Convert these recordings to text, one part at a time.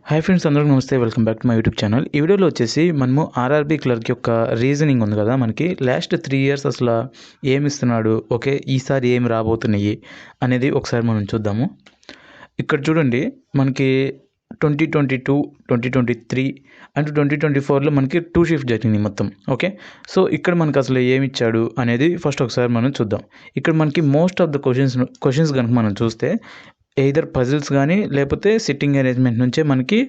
Hi friends, అందరికీ నమస్తే. Welcome back to my YouTube channel. ఈ వీడియోలో వచ్చేసి మనము ఆర్ఆర్బీ క్లర్క్ యొక్క రీజనింగ్ ఉంది కదా, మనకి లాస్ట్ 3 ఇయర్స్ అసలు ఏమి ఇస్తున్నాడు, ఓకే ఈసారి ఏమి రాబోతున్నాయి అనేది ఒకసారి మనం చూద్దాము. ఇక్కడ చూడండి, మనకి 2022, 2023 అండ్ 2024లో మనకి 2 షిఫ్ట్ జరిగింది మొత్తం. ఓకే, సో ఇక్కడ మనకి అసలు ఏమి ఇచ్చాడు అనేది ఫస్ట్ ఒకసారి మనం చూద్దాం. ఇక్కడ మనకి మోస్ట్ ఆఫ్ ద క్వశ్చన్స్ కనుక మనం చూస్తే ఎయిదర్ పజిల్స్ కానీ లేకపోతే సిట్టింగ్ అరేంజ్మెంట్ నుంచే మనకి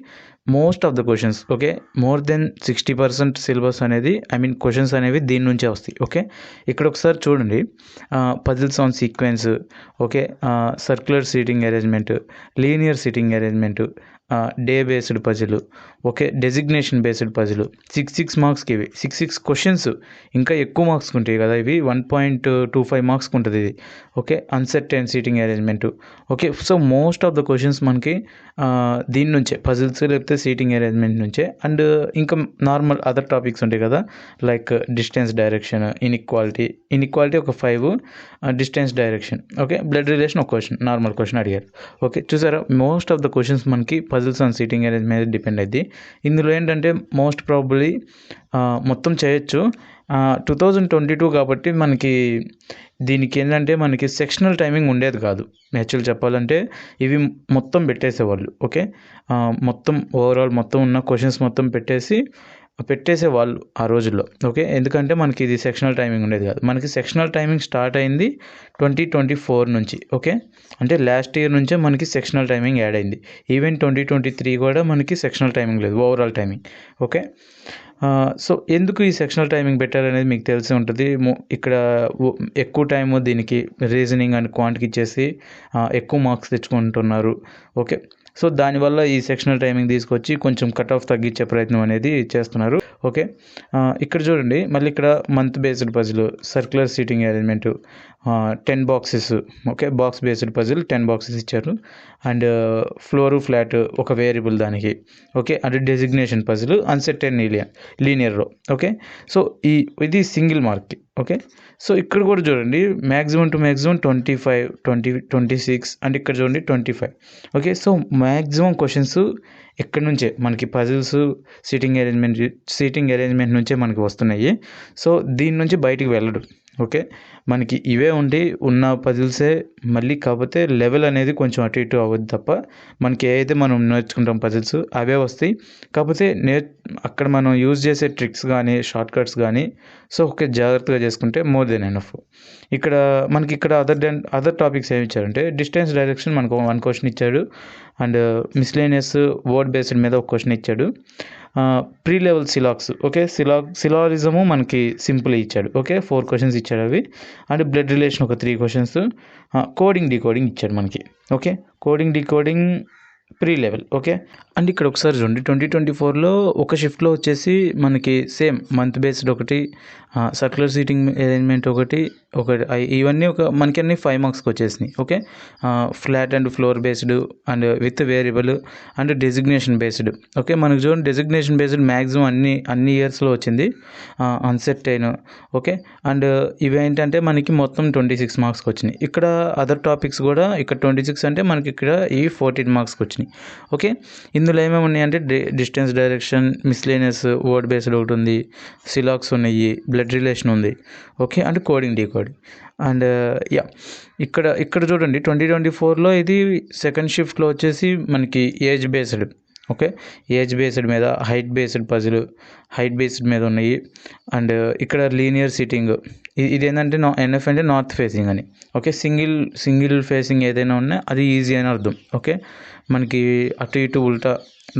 most of the questions, okay more than 60% syllabus అనేది క్వశ్చన్స్ అనేవి దీని నుంచే వస్తాయి. ఓకే, ఇక్కడ ఒకసారి చూడండి, puzzles on sequence, okay circular seating arrangement, linear seating arrangement, day based puzzle, okay designation based puzzle, 6 మార్క్స్కి ఇవి 6 క్వశ్చన్స్. ఇంకా ఎక్కువ మార్క్స్ ఉంటాయి కదా, ఇవి 1.25 మార్క్స్కి ఉంటుంది ఇది. Okay, uncertain seating arrangement. Okay, so most of the questions మనకి దీని నుంచే పజిల్స్ లేకపోతే సీటింగ్ అరేంజ్మెంట్ నుంచే. అండ్ ఇంకా నార్మల్ అదర్ టాపిక్స్ ఉంటాయి కదా, లైక్ డిస్టెన్స్ డైరెక్షన్, ఇన్ఈక్వాలిటీ ఒక 5, distance direction, okay blood relation ఒక క్వశ్చన్, నార్మల్ క్వశ్చన్ అడిగారు. ఓకే చూసారా, మోస్ట్ ఆఫ్ ద క్వశ్చన్స్ మనకి పజిల్స్ ఆన్ సీటింగ్ అరేంజ్మెంట్ మీద డిపెండ్ అయింది. ఇందులో ఏంటంటే మోస్ట్ ప్రాబబ్లీ మొత్తం చేయొచ్చు. 2022 కాబట్టి మనకి దీనికి ఏంటంటే మనకి సెక్షనల్ టైమింగ్ ఉండేది కాదు. యాక్చువల్ చెప్పాలంటే ఇవి మొత్తం పెట్టేసేవాళ్ళు. ఓకే, మొత్తం ఓవరాల్ మొత్తం ఉన్న క్వశ్చన్స్ మొత్తం పెట్టేసేవాళ్ళు ఆ రోజుల్లో. ఓకే, ఎందుకంటే మనకి ఇది సెక్షనల్ టైమింగ్ ఉండేది కాదు. మనకి సెక్షనల్ టైమింగ్ స్టార్ట్ అయింది 2024 నుంచి. ఓకే, అంటే లాస్ట్ ఇయర్ నుంచే మనకి సెక్షనల్ టైమింగ్ యాడ్ అయింది. ఈవెన్ 2023 కూడా మనకి సెక్షనల్ టైమింగ్ లేదు, ఓవరాల్ టైమింగ్. ఓకే, సో ఎందుకు ఈ సెక్షనల్ టైమింగ్ పెట్టారనేది మీకు తెలిసి ఉంటుంది. ఇక్కడ ఎక్కువ టైము దీనికి రీజనింగ్ అండ్ క్వాంటికి ఇచ్చేసి ఎక్కువ మార్క్స్ తెచ్చుకుంటున్నారు. ఓకే, సో దానివల్ల ఈ సెక్షనల్ టైమింగ్ తీసుకొచ్చి కొంచెం కట్ ఆఫ్ తగ్గించే ప్రయత్నం అనేది చేస్తున్నారు. ఓకే, ఇక్కడ చూడండి, మళ్ళీ ఇక్కడ month based puzzle, circular seating arrangement, 10 boxes, okay box based puzzle 10 boxes ఇచ్చారు. అండ్ ఫ్లోరు ఫ్లాట్ ఒక వేరియబుల్ దానికి. Okay, and designation puzzle uncertain లీనియర్లో. ఓకే, సో ఇది సింగిల్ మార్క్కి. ఓకే, సో ఇక్కడ కూడా చూడండి, మ్యాక్సిమం టు మ్యాక్సిమం 25, 26 అండ్ ఇక్కడ చూడండి 25. ఓకే, సో మ్యాక్సిమం క్వశ్చన్స్ ఎక్కడి నుంచే మనకి పజిల్స్ సీటింగ్ అరేంజ్మెంట్ నుంచే మనకి వస్తున్నాయి. సో దీని నుంచి బయటికి వెళ్ళడు. ఓకే, మనకి ఇవే ఉండి ఉన్న పజిల్సే మళ్ళీ, కాకపోతే లెవెల్ అనేది కొంచెం అటు ఇటు అవ్వదు తప్ప మనకి ఏదైతే మనం నేర్చుకుంటాం పజిల్స్ అవే వస్తాయి. కాకపోతే అక్కడ మనం యూజ్ చేసే ట్రిక్స్ కానీ షార్ట్ కట్స్ కానీ సో ఓకే జాగ్రత్తగా చేసుకుంటే మోర్ దెన్ ఎనఫ్. ఇక్కడ అదర్ టాపిక్స్ ఏమి ఇచ్చారంటే డిస్టెన్స్ డైరెక్షన్ మనకు 1 క్వశ్చన్ ఇచ్చాడు. అండ్ మిస్లేనియస్ వర్డ్ బేస్డ్ మీద ఒక క్వశ్చన్ ఇచ్చాడు. ప్రీ లెవెల్ సిలాక్స్, ఓకే సిలారిజము మనకి సింపుల్ ఇచ్చాడు. ఓకే 4 క్వశ్చన్స్ ఇచ్చాడు అవి. అండ్ బ్లడ్ రిలేషన్ ఒక 3 క్వశ్చన్స్. కోడింగ్ డీకోడింగ్ ఇచ్చాడు మనకి. Okay, coding decoding pre level. Okay, and ఇక్కడ ఒకసారి చూడండి, 2024లో ఒక షిఫ్ట్లో వచ్చేసి మనకి సేమ్ మంత్ బేస్డ్ ఒకటి, సర్క్యులర్ సీటింగ్ అరేంజ్మెంట్ ఒకటి ఇవన్నీ మనకి అన్ని 5 మార్క్స్కి వచ్చేసినాయి. Okay, flat and floor based and with variable and designation based. Okay, మనకు చూడండి డెసిగ్నేషన్ బేస్డ్ మ్యాక్సిమం అన్ని ఇయర్స్లో వచ్చింది. అన్సర్టైన్. ఓకే, అండ్ ఇవేంటంటే మనకి మొత్తం 26 మార్క్స్కి వచ్చినాయి. ఇక్కడ అదర్ టాపిక్స్ కూడా ఇక్కడ 26 అంటే మనకి ఇక్కడ ఈ 14 మార్క్స్కి వచ్చినాయి. ఓకే, ఇందులో ఏమేమి ఉన్నాయంటే distance direction, miscellaneous word based ఒకటి ఉంది, సిలాక్స్ ఉన్నాయి, బ్లడ్ రిలేషన్ ఉంది. Okay, and coding decoding. And ఇక్కడ చూడండి 2024లో ఇది సెకండ్ షిఫ్ట్లో వచ్చేసి మనకి age based. Okay, age based మీద హైట్ బేస్డ్ మీద ఉన్నాయి. అండ్ ఇక్కడ లీనియర్ సిట్టింగ్, ఇది ఏంటంటే ఎన్ఎఫ్ అంటే నార్త్ ఫేసింగ్ అని. ఓకే, సింగిల్ ఫేసింగ్ ఏదైనా ఉన్నా అది ఈజీ అని అర్థం. ఓకే, మనకి అటు ఇటు ఉల్టా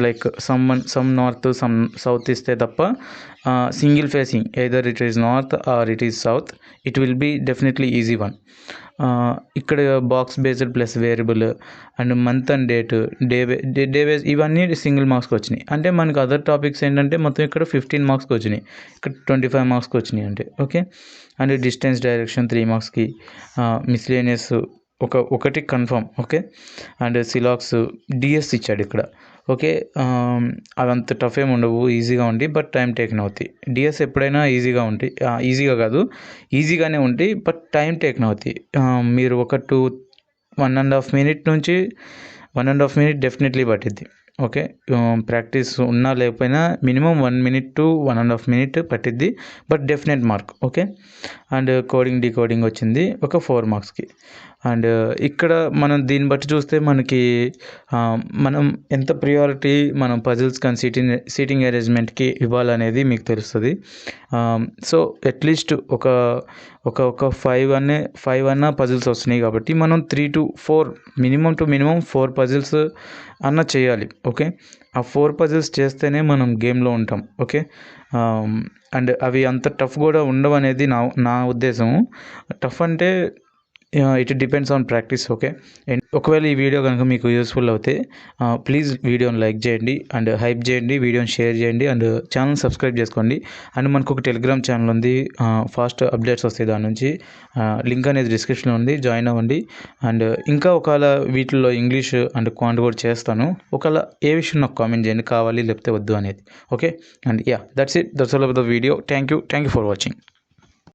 like some north some south ఇస్తే తప్ప single facing either it is north or it is south, it will be definitely easy one. ఇక్కడ box based plus variable and month and day base ఇవన్నీ single మార్క్స్కి వచ్చినాయి. అంటే మనకు other topics ఏంటంటే మొత్తం ఇక్కడ 15 మార్క్స్కి వచ్చినాయి, ఇక్కడ 25 మార్క్స్కి వచ్చినాయి అంటే. ఓకే, అండ్ డిస్టెన్స్ డైరెక్షన్ 3 మార్క్స్కి, మిస్లేనియస్ ఒకటి కన్ఫర్మ్. ఓకే, అండ్ సిలాక్స్ డిఎస్ ఇచ్చాడు ఇక్కడ. ఓకే, అవంత టఫ్ ఏమి ఉండవు, ఈజీగా ఉంటాయి బట్ టైం టేకన్ అవుతాయి. డిఎస్ ఎప్పుడైనా ఈజీగా కాదు, ఈజీగానే ఉంటాయి బట్ టైం టేకన్ అవుతాయి. మీరు ఒక 1.5 మినిట్ నుంచి 1.5 మినిట్ డెఫినెట్లీ పట్టిద్ది. ఓకే. ప్రాక్టీస్ ఉన్నా లేకపోయినా మినిమమ్ 1 మినిట్ టు 1.5 మినిట్ పట్టిద్ది. But definite mark. Okay. And coding, decoding వచ్చింది ఒక 4 మార్క్స్‌కి. అండ్ ఇక్కడ మనం దీన్ని బట్టి చూస్తే మనకి మనం ఎంత ప్రియారిటీ మనం పజిల్స్ కానీ సీటింగ్ అరేంజ్మెంట్కి ఇవ్వాలనేది మీకు తెలుస్తుంది. సో అట్లీస్ట్ ఒక 5 అన్నా పజిల్స్ వస్తున్నాయి కాబట్టి మనం 3-4 మినిమం 4 పజిల్స్ అన్న చేయాలి. ఓకే. ఆ 4 పజిల్స్ చేస్తేనే మనం గేమ్లో ఉంటాం. ఓకే. అండ్ అవి అంత టఫ్ కూడా ఉండవనేది నా ఉద్దేశం. టఫ్ అంటే it depends on practice. Okay. And ఒకవేళ ఈ వీడియో కనుక మీకు యూస్ఫుల్ అవుతే ప్లీజ్ వీడియోని లైక్ చేయండి అండ్ హైప్ చేయండి, వీడియోని షేర్ చేయండి అండ్ ఛానల్ సబ్స్క్రైబ్ చేసుకోండి. అండ్ మనకు ఒక టెలిగ్రామ్ ఛానల్ ఉంది, ఫాస్ట్ అప్డేట్స్ వస్తాయి దాని నుంచి. లింక్ అనేది డిస్క్రిప్షన్లో ఉంది, జాయిన్ అవ్వండి. అండ్ ఇంకా ఒకవేళ వీటిల్లో ఇంగ్లీష్ అండ్ క్వాంట్ కూడా చేస్తాను. ఒకవేళ ఏ విషయం నాకు కామెంట్ చేయండి, కావాలి లేకపోతే వద్దు అనేది. Okay. And that's all of the video. Thank you for watching.